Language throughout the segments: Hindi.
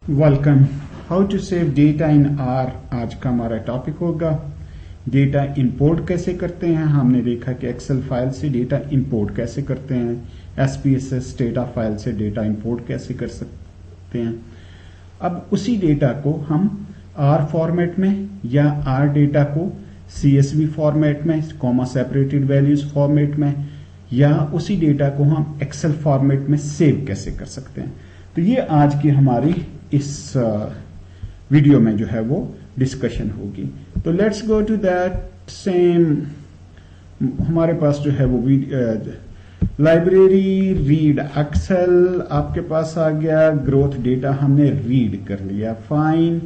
Welcome. How to save data in R आज का हमारा टॉपिक होगा। डेटा इंपोर्ट कैसे करते हैं। हमने देखा कि एक्सेल फाइल से डेटा इंपोर्ट कैसे करते हैं, एसपीएसएस डेटा फाइल से डेटा इंपोर्ट कैसे कर सकते हैं। अब उसी डेटा को हम आर फॉर्मेट में या आर डेटा को सीएसवी फॉर्मेट में, कॉमा सेपरेटेड वैल्यूज फॉर्मेट में, या उसी डेटा को हम एक्सेल फॉर्मेट में सेव कैसे कर सकते हैं। तो ये आज की हमारी इस वीडियो में जो है वो डिस्कशन होगी। तो let's go to that same. हमारे पास जो है वो लाइब्रेरी रीड एक्सेल आपके पास आ गया। ग्रोथ डेटा हमने रीड कर लिया, फाइन।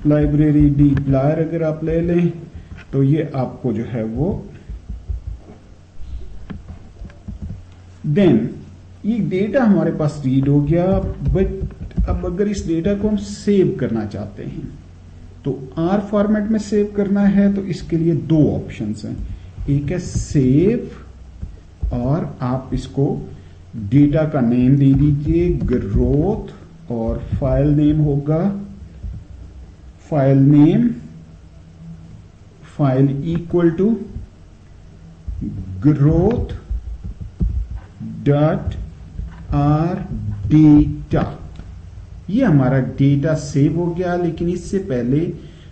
लाइब्रेरी डीप्लायर अगर आप ले लें तो ये आपको जो है वो देन ये डेटा हमारे पास रीड हो गया। बट अब अगर इस डेटा को हम सेव करना चाहते हैं तो आर फॉर्मेट में सेव करना है, तो इसके लिए दो ऑप्शंस हैं। एक है सेव और आप इसको डेटा का नेम दे दीजिए ग्रोथ, और फाइल नेम होगा file name, file equal to growth dot R data. ये हमारा डेटा सेव हो गया। लेकिन इससे पहले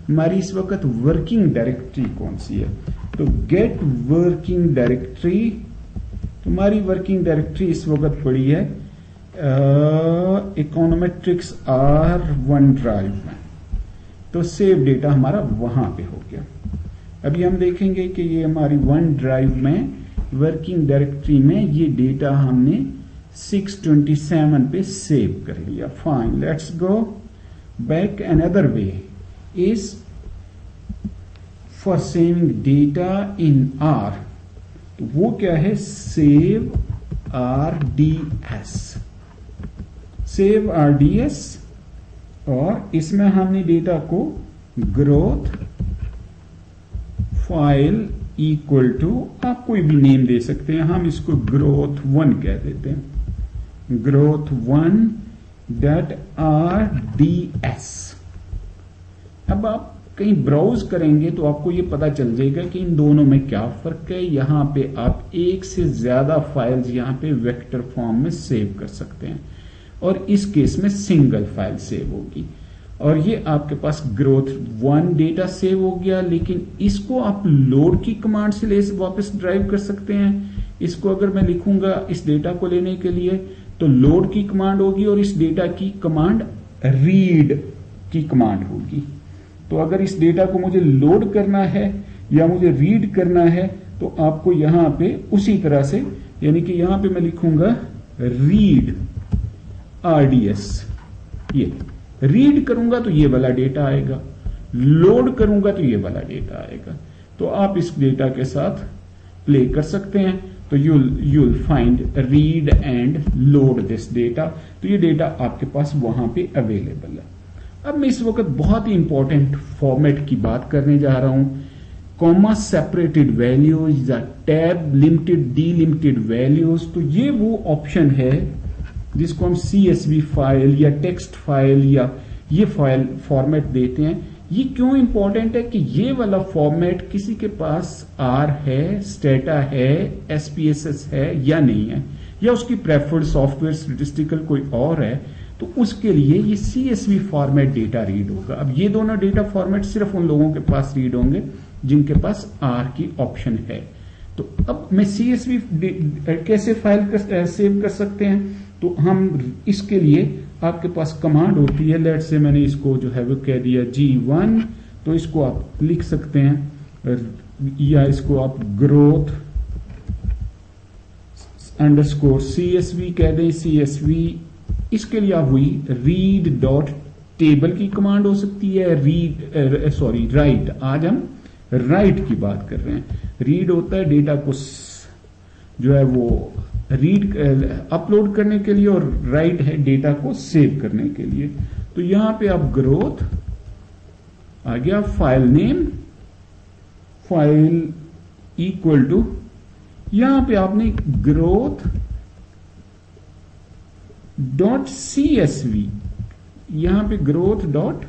हमारी इस वक्त वर्किंग डायरेक्टरी कौन सी है, तो गेट वर्किंग डायरेक्टरी। तुम्हारी वर्किंग डायरेक्टरी इस वक्त पड़ी है इकोनोमेट्रिक्स R1 ड्राइव में। तो सेव डेटा हमारा वहां पे हो गया। अभी हम देखेंगे कि ये हमारी वन ड्राइव में वर्किंग डायरेक्टरी में ये डेटा हमने 627 पे सेव कर लिया, fine. Let's go back. Another way is for saving data in are, तो वो क्या है, सेव RDS। सेव RDS, और इसमें हमने डेटा को ग्रोथ फाइल इक्वल टू, आप कोई भी नेम दे सकते हैं, हम इसको ग्रोथ 1 कह देते हैं, ग्रोथ 1 डॉट RDS। अब आप कहीं ब्राउज करेंगे तो आपको ये पता चल जाएगा कि इन दोनों में क्या फर्क है। यहां पे आप एक से ज्यादा फाइल्स यहां पे वेक्टर फॉर्म में सेव कर सकते हैं, और इस केस में सिंगल फाइल सेव होगी। और ये आपके पास ग्रोथ 1 डेटा सेव हो गया। लेकिन इसको आप लोड की कमांड से वापस ड्राइव कर सकते हैं। इसको अगर मैं लिखूंगा इस डेटा को लेने के लिए तो लोड की कमांड होगी, और इस डेटा की कमांड रीड की कमांड होगी। तो अगर इस डेटा को मुझे लोड करना है या मुझे रीड करना है तो आपको यहां पे उसी तरह से, यानी कि यहां पे मैं लिखूंगा रीड RDS। ये रीड करूंगा तो ये वाला डेटा आएगा, लोड करूंगा तो ये वाला डेटा आएगा। तो आप इस डेटा के साथ प्ले कर सकते हैं। तो you'll find read and load this data. तो ये डेटा आपके पास वहां पे अवेलेबल है। अब मैं इस वक्त बहुत ही इंपॉर्टेंट फॉर्मेट की बात करने जा रहा हूं, कॉमा सेपरेटेड वैल्यूज या टैब लिमिटेड डीलिमिटेड वैल्यूज। तो ये वो ऑप्शन है जिसको हम CSV फाइल या टेक्स्ट फाइल या ये फाइल फॉर्मेट देते हैं। ये क्यों इंपॉर्टेंट है कि ये वाला फॉर्मेट किसी के पास R है, स्टेटा है, SPSS है या नहीं है, या उसकी प्रेफर्ड सॉफ्टवेयर स्टैटिस्टिकल कोई और है, तो उसके लिए ये CSV फॉर्मेट डेटा रीड होगा। अब ये दोनों डेटा फॉर्मेट सिर्फ उन लोगों के पास रीड होंगे जिनके पास R की ऑप्शन है। तो अब मैं CSV कैसे फाइल सेव कर सकते हैं, तो हम इसके लिए आपके पास कमांड होती है। लेट्स से मैंने इसको जो है वो कह दिया G1, तो इसको आप लिख सकते हैं, या इसको आप ग्रोथ अंडरस्कोर CSV कह दें, CSV। इसके लिए आप हुई रीड डॉट टेबल की कमांड हो सकती है, राइट। आज हम राइट की बात कर रहे हैं। रीड होता है डेटा को जो है वो रीड अपलोड करने के लिए, और राइट है डेटा को सेव करने के लिए। तो यहां पे आप ग्रोथ आ गया, file name, file equal to, यहां पे आपने ग्रोथ .csv यहां पे ग्रोथ डॉट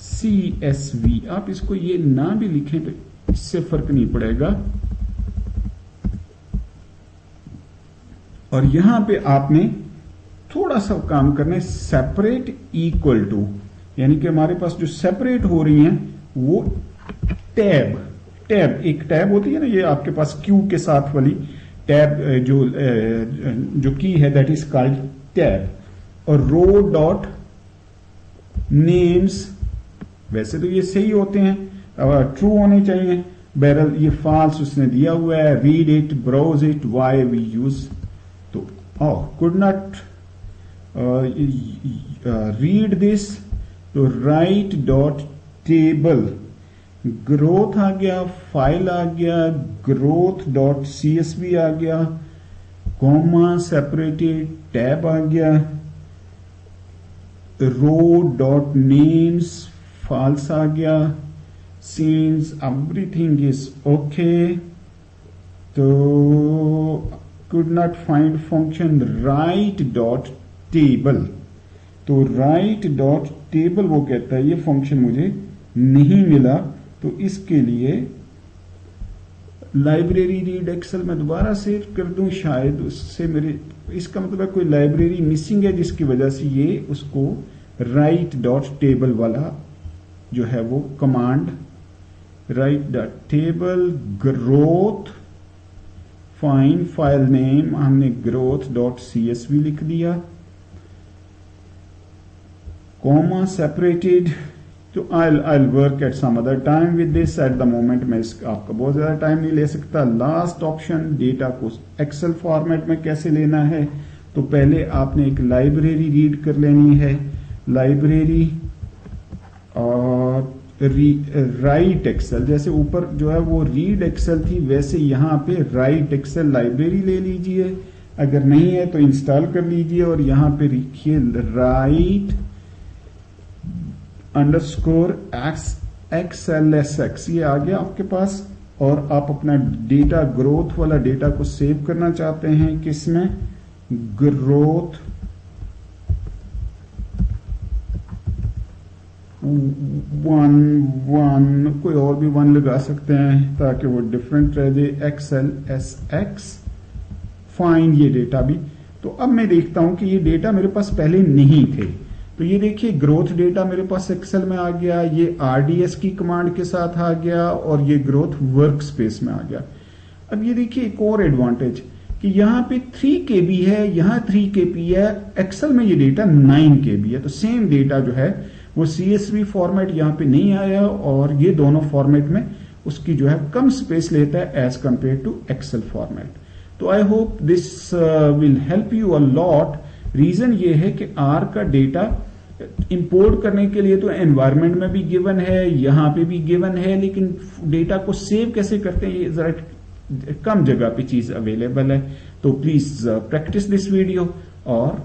CSV, आप इसको ये ना भी लिखें तो इससे फर्क नहीं पड़ेगा। और यहां पे आपने थोड़ा सा काम करना है, सेपरेट इक्वल टू, यानी कि हमारे पास जो सेपरेट हो रही हैं वो टैब एक टैब होती है ना, ये आपके पास क्यू के साथ वाली टैब जो की है, दैट इज कॉल्ड टैब। और रो डॉट नेम्स, वैसे तो ये सही होते हैं, ट्रू होने चाहिए, बैरल ये फॉल्स उसने दिया हुआ है। Read it, browse it, why we use, तो कुड नॉट रीड दिस, तो राइट डॉट टेबल, ग्रोथ आ गया, फाइल आ गया, ग्रोथ डॉट CSV आ गया, कॉमा सेपरेटेड टैब आ गया, रो डॉट नेम्स फॉल्स आ गया, सीन्स एवरीथिंग इज ओके। तो could not find function right dot table, तो राइट डॉट टेबल वो कहता है ये फंक्शन मुझे नहीं मिला, तो इसके लिए लाइब्रेरी रीड एक्सेल में दोबारा सेव कर दूं, शायद उससे मेरे, इसका मतलब कोई लाइब्रेरी मिसिंग है जिसकी वजह से ये उसको राइट डॉट टेबल वाला जो है वो command, write dot table growth find file name, हमने ग्रोथ डॉट CSV लिख दिया, कॉमा सेपरेटेड, तो I work at some other time with this, at the moment मैं आपका बहुत ज्यादा टाइम नहीं ले सकता। लास्ट ऑप्शन, डेटा को एक्सेल फॉर्मेट में कैसे लेना है, तो पहले आपने एक लाइब्रेरी रीड कर लेनी है, लाइब्रेरी और राइट एक्सेल, जैसे ऊपर जो है वो रीड एक्सेल थी, वैसे यहां पे राइट एक्सेल लाइब्रेरी ले लीजिए, अगर नहीं है तो इंस्टॉल कर लीजिए, और यहां पे लिखिए राइट अंडरस्कोर XLSX, ये आ गया आपके पास। और आप अपना डेटा, ग्रोथ वाला डेटा को सेव करना चाहते हैं किसमें, ग्रोथ 1 कोई और भी 1 लगा सकते हैं ताकि वो डिफरेंट रह जाए, XLSX फाइंड ये डेटा भी। तो अब मैं देखता हूं कि ये डेटा मेरे पास पहले नहीं थे, तो ये देखिए ग्रोथ डेटा मेरे पास एक्सेल में आ गया, ये RDS की कमांड के साथ आ गया, और ये ग्रोथ वर्क स्पेस में आ गया। अब ये देखिए एक और एडवांटेज कि यहाँ पे 3 KB है, यहाँ 3 KB है, एक्सेल में ये डेटा 9 KB है, तो सेम डेटा जो है वो CSV फॉर्मेट यहाँ पे नहीं आया, और ये दोनों फॉर्मेट में उसकी जो है कम स्पेस लेता है as compare to Excel format. तो I hope this will help you a lot. Reason ये है कि R का डेटा इंपोर्ट करने के लिए तो एनवायरनमेंट में भी गिवन है, यहां पे भी गिवन है, लेकिन डेटा को सेव कैसे करते हैं ये जरा कम जगह पे चीज अवेलेबल है। तो प्लीज प्रैक्टिस दिस वीडियो और